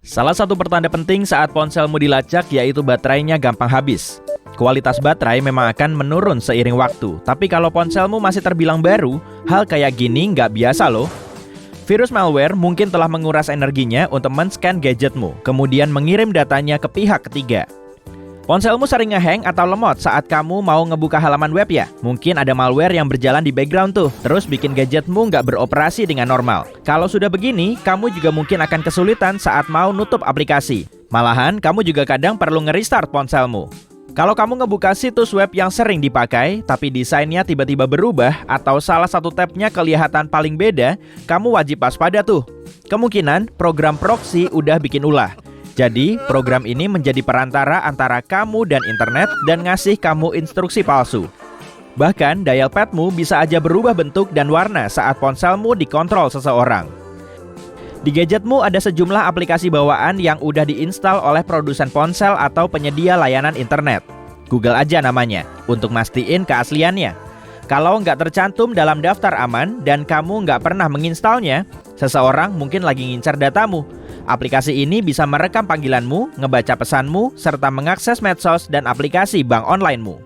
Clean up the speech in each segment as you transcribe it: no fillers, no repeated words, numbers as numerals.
Salah satu pertanda penting saat ponselmu dilacak yaitu baterainya gampang habis. Kualitas baterai memang akan menurun seiring waktu, tapi kalau ponselmu masih terbilang baru, hal kayak gini nggak biasa loh. Virus malware mungkin telah menguras energinya untuk men-scan gadgetmu, kemudian mengirim datanya ke pihak ketiga. Ponselmu sering nge-hang atau lemot saat kamu mau ngebuka halaman web ya? Mungkin ada malware yang berjalan di background tuh, terus bikin gadgetmu nggak beroperasi dengan normal. Kalau sudah begini, kamu juga mungkin akan kesulitan saat mau nutup aplikasi. Malahan, kamu juga kadang perlu nge-restart ponselmu. Kalau kamu ngebuka situs web yang sering dipakai, tapi desainnya tiba-tiba berubah atau salah satu tabnya kelihatan paling beda, kamu wajib waspada tuh. Kemungkinan program proxy udah bikin ulah. Jadi, program ini menjadi perantara antara kamu dan internet dan ngasih kamu instruksi palsu. Bahkan, dial padmu bisa aja berubah bentuk dan warna saat ponselmu dikontrol seseorang. Di gadgetmu ada sejumlah aplikasi bawaan yang udah diinstal oleh produsen ponsel atau penyedia layanan internet. Google aja namanya, untuk mastiin keasliannya. Kalau nggak tercantum dalam daftar aman dan kamu nggak pernah menginstalnya, seseorang mungkin lagi ngincar datamu. Aplikasi ini bisa merekam panggilanmu, ngebaca pesanmu, serta mengakses medsos dan aplikasi bank onlinemu.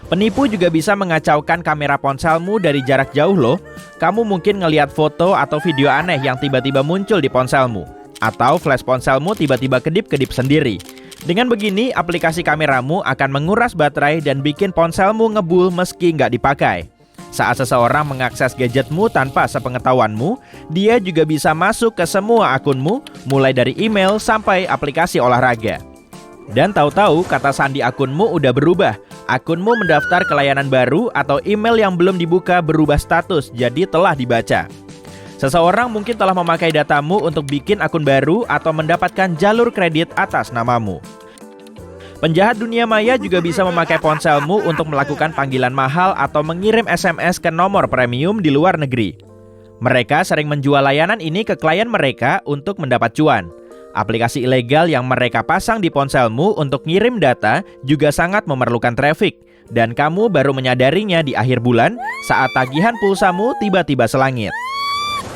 Penipu juga bisa mengacaukan kamera ponselmu dari jarak jauh loh. Kamu mungkin ngelihat foto atau video aneh yang tiba-tiba muncul di ponselmu. Atau flash ponselmu tiba-tiba kedip-kedip sendiri. Dengan begini, aplikasi kameramu akan menguras baterai dan bikin ponselmu ngebul meski nggak dipakai. Saat seseorang mengakses gadgetmu tanpa sepengetahuanmu, dia juga bisa masuk ke semua akunmu, mulai dari email sampai aplikasi olahraga. Dan tahu-tahu kata sandi akunmu udah berubah. Akunmu mendaftar ke layanan baru atau email yang belum dibuka berubah status, jadi telah dibaca. Seseorang mungkin telah memakai datamu untuk bikin akun baru atau mendapatkan jalur kredit atas namamu. Penjahat dunia maya juga bisa memakai ponselmu untuk melakukan panggilan mahal atau mengirim SMS ke nomor premium di luar negeri. Mereka sering menjual layanan ini ke klien mereka untuk mendapat cuan. Aplikasi ilegal yang mereka pasang di ponselmu untuk ngirim data juga sangat memerlukan traffic, dan kamu baru menyadarinya di akhir bulan saat tagihan pulsamu tiba-tiba selangit.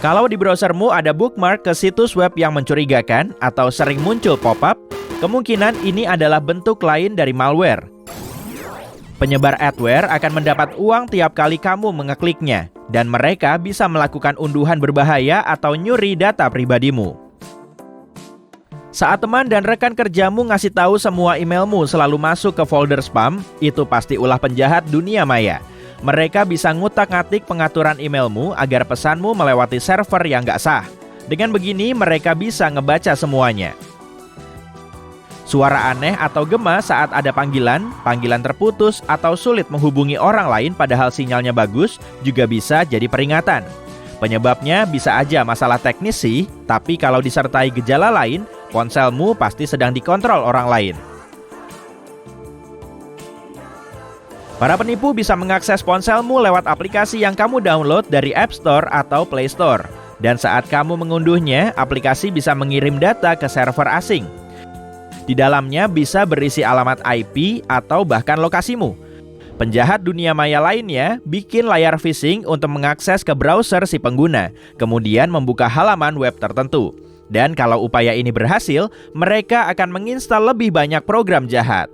Kalau di browsermu ada bookmark ke situs web yang mencurigakan atau sering muncul pop-up, kemungkinan ini adalah bentuk lain dari malware. Penyebar adware akan mendapat uang tiap kali kamu mengekliknya, dan mereka bisa melakukan unduhan berbahaya atau nyuri data pribadimu. Saat teman dan rekan kerjamu ngasih tahu semua emailmu selalu masuk ke folder spam, itu pasti ulah penjahat dunia maya. Mereka bisa ngutak-ngatik pengaturan emailmu agar pesanmu melewati server yang nggak sah. Dengan begini, mereka bisa ngebaca semuanya. Suara aneh atau gema saat ada panggilan terputus atau sulit menghubungi orang lain padahal sinyalnya bagus juga bisa jadi peringatan. Penyebabnya bisa aja masalah teknis sih, tapi kalau disertai gejala lain, ponselmu pasti sedang dikontrol orang lain. Para penipu bisa mengakses ponselmu lewat aplikasi yang kamu download dari App Store atau Play Store. Dan saat kamu mengunduhnya, aplikasi bisa mengirim data ke server asing. Di dalamnya bisa berisi alamat IP atau bahkan lokasimu. Penjahat dunia maya lainnya bikin layar phishing untuk mengakses ke browser si pengguna, kemudian membuka halaman web tertentu. Dan kalau upaya ini berhasil, mereka akan menginstal lebih banyak program jahat.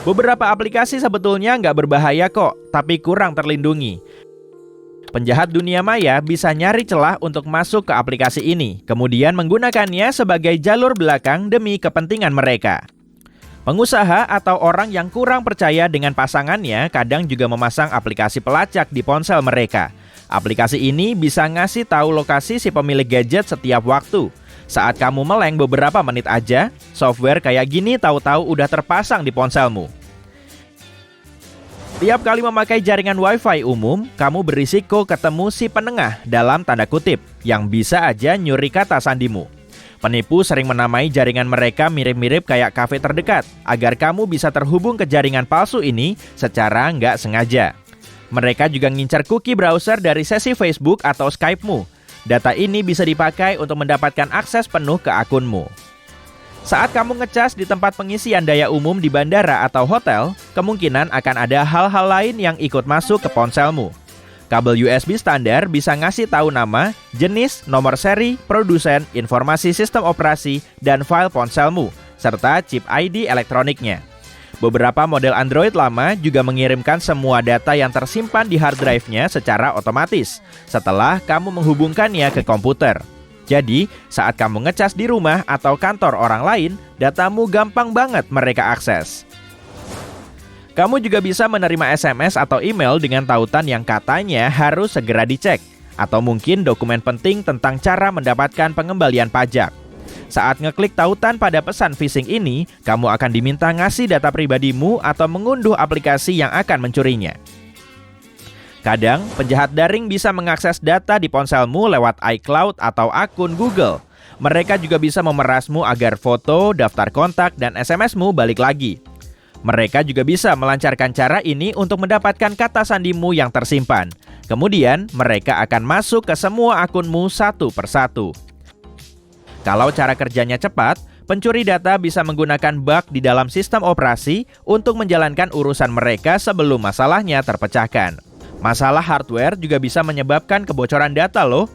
Beberapa aplikasi sebetulnya nggak berbahaya kok, tapi kurang terlindungi. Penjahat dunia maya bisa nyari celah untuk masuk ke aplikasi ini, kemudian menggunakannya sebagai jalur belakang demi kepentingan mereka. Pengusaha atau orang yang kurang percaya dengan pasangannya kadang juga memasang aplikasi pelacak di ponsel mereka. Aplikasi ini bisa ngasih tahu lokasi si pemilik gadget setiap waktu. Saat kamu meleng beberapa menit aja, software kayak gini tahu-tahu udah terpasang di ponselmu. Tiap kali memakai jaringan Wi-Fi umum, kamu berisiko ketemu si penengah dalam tanda kutip, yang bisa aja nyuri kata sandimu. Penipu sering menamai jaringan mereka mirip-mirip kayak kafe terdekat, agar kamu bisa terhubung ke jaringan palsu ini secara nggak sengaja. Mereka juga ngincar cookie browser dari sesi Facebook atau Skype-mu. Data ini bisa dipakai untuk mendapatkan akses penuh ke akunmu. Saat kamu ngecas di tempat pengisian daya umum di bandara atau hotel, kemungkinan akan ada hal-hal lain yang ikut masuk ke ponselmu. Kabel USB standar bisa ngasih tahu nama, jenis, nomor seri, produsen, informasi sistem operasi, dan file ponselmu, serta chip ID elektroniknya. Beberapa model Android lama juga mengirimkan semua data yang tersimpan di hard drive-nya secara otomatis setelah kamu menghubungkannya ke komputer. Jadi, saat kamu ngecas di rumah atau kantor orang lain, datamu gampang banget mereka akses. Kamu juga bisa menerima SMS atau email dengan tautan yang katanya harus segera dicek, atau mungkin dokumen penting tentang cara mendapatkan pengembalian pajak. Saat ngeklik tautan pada pesan phishing ini, kamu akan diminta ngasih data pribadimu atau mengunduh aplikasi yang akan mencurinya. Kadang, penjahat daring bisa mengakses data di ponselmu lewat iCloud atau akun Google. Mereka juga bisa memerasmu agar foto, daftar kontak, dan SMS-mu balik lagi. Mereka juga bisa melancarkan cara ini untuk mendapatkan kata sandimu yang tersimpan. Kemudian, mereka akan masuk ke semua akunmu satu persatu. Kalau cara kerjanya cepat, pencuri data bisa menggunakan bug di dalam sistem operasi untuk menjalankan urusan mereka sebelum masalahnya terpecahkan. Masalah hardware juga bisa menyebabkan kebocoran data loh.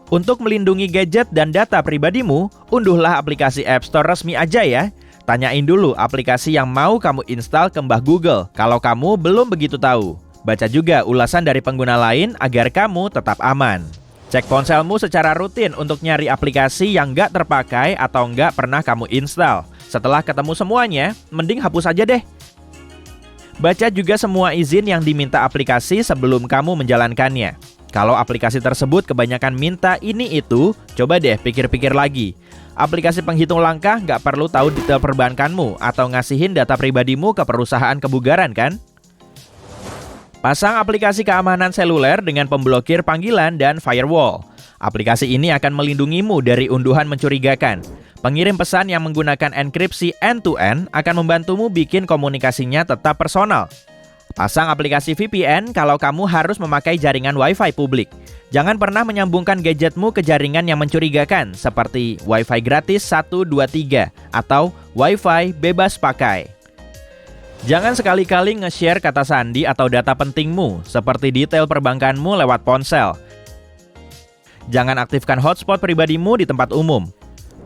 Untuk melindungi gadget dan data pribadimu, unduhlah aplikasi App Store resmi aja ya. Tanyain dulu aplikasi yang mau kamu install ke Mbah Google kalau kamu belum begitu tahu. Baca juga ulasan dari pengguna lain agar kamu tetap aman. Cek ponselmu secara rutin untuk nyari aplikasi yang nggak terpakai atau nggak pernah kamu install. Setelah ketemu semuanya, mending hapus aja deh. Baca juga semua izin yang diminta aplikasi sebelum kamu menjalankannya. Kalau aplikasi tersebut kebanyakan minta ini itu, coba deh pikir-pikir lagi. Aplikasi penghitung langkah nggak perlu tahu detail perbankanmu atau ngasihin data pribadimu ke perusahaan kebugaran kan? Pasang aplikasi keamanan seluler dengan pemblokir panggilan dan firewall. Aplikasi ini akan melindungimu dari unduhan mencurigakan. Pengirim pesan yang menggunakan enkripsi end-to-end akan membantumu bikin komunikasinya tetap personal. Pasang aplikasi VPN kalau kamu harus memakai jaringan Wi-Fi publik. Jangan pernah menyambungkan gadgetmu ke jaringan yang mencurigakan seperti Wi-Fi gratis 123 atau Wi-Fi bebas pakai. Jangan sekali-kali nge-share kata sandi atau data pentingmu seperti detail perbankanmu lewat ponsel. Jangan aktifkan hotspot pribadimu di tempat umum.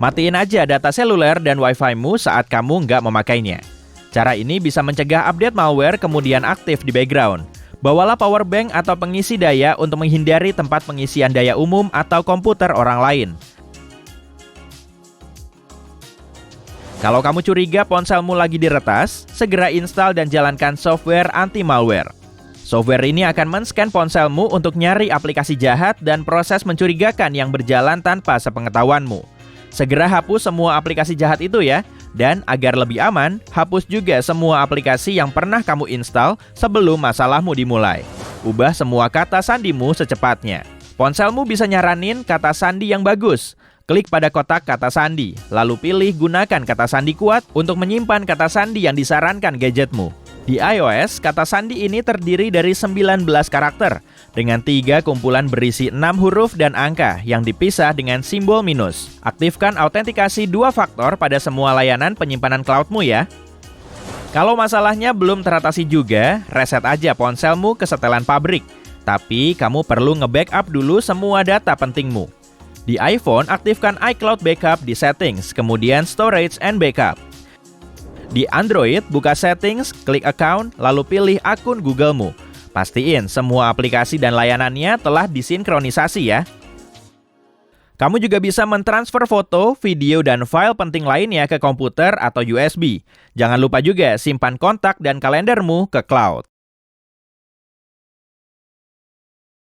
Matiin aja data seluler dan Wi-Fi-mu saat kamu nggak memakainya. Cara ini bisa mencegah update malware kemudian aktif di background. Bawalah power bank atau pengisi daya untuk menghindari tempat pengisian daya umum atau komputer orang lain. Kalau kamu curiga ponselmu lagi diretas, segera install dan jalankan software anti-malware. Software ini akan men-scan ponselmu untuk nyari aplikasi jahat dan proses mencurigakan yang berjalan tanpa sepengetahuanmu. Segera hapus semua aplikasi jahat itu ya. Dan agar lebih aman, hapus juga semua aplikasi yang pernah kamu install sebelum masalahmu dimulai. Ubah semua kata sandimu secepatnya. Ponselmu bisa nyaranin kata sandi yang bagus. Klik pada kotak kata sandi, lalu pilih gunakan kata sandi kuat untuk menyimpan kata sandi yang disarankan gadgetmu. Di iOS, kata sandi ini terdiri dari 19 karakter dengan 3 kumpulan berisi 6 huruf dan angka yang dipisah dengan simbol minus. Aktifkan autentikasi 2 faktor pada semua layanan penyimpanan cloudmu ya. Kalau masalahnya belum teratasi juga, reset aja ponselmu ke setelan pabrik. Tapi kamu perlu nge-backup dulu semua data pentingmu. Di iPhone, aktifkan iCloud Backup di Settings, kemudian Storage and Backup. Di Android, buka Settings, klik Account, lalu pilih akun Googlemu. Pastiin semua aplikasi dan layanannya telah disinkronisasi ya. Kamu juga bisa mentransfer foto, video, dan file penting lainnya ke komputer atau USB. Jangan lupa juga simpan kontak dan kalendermu ke cloud.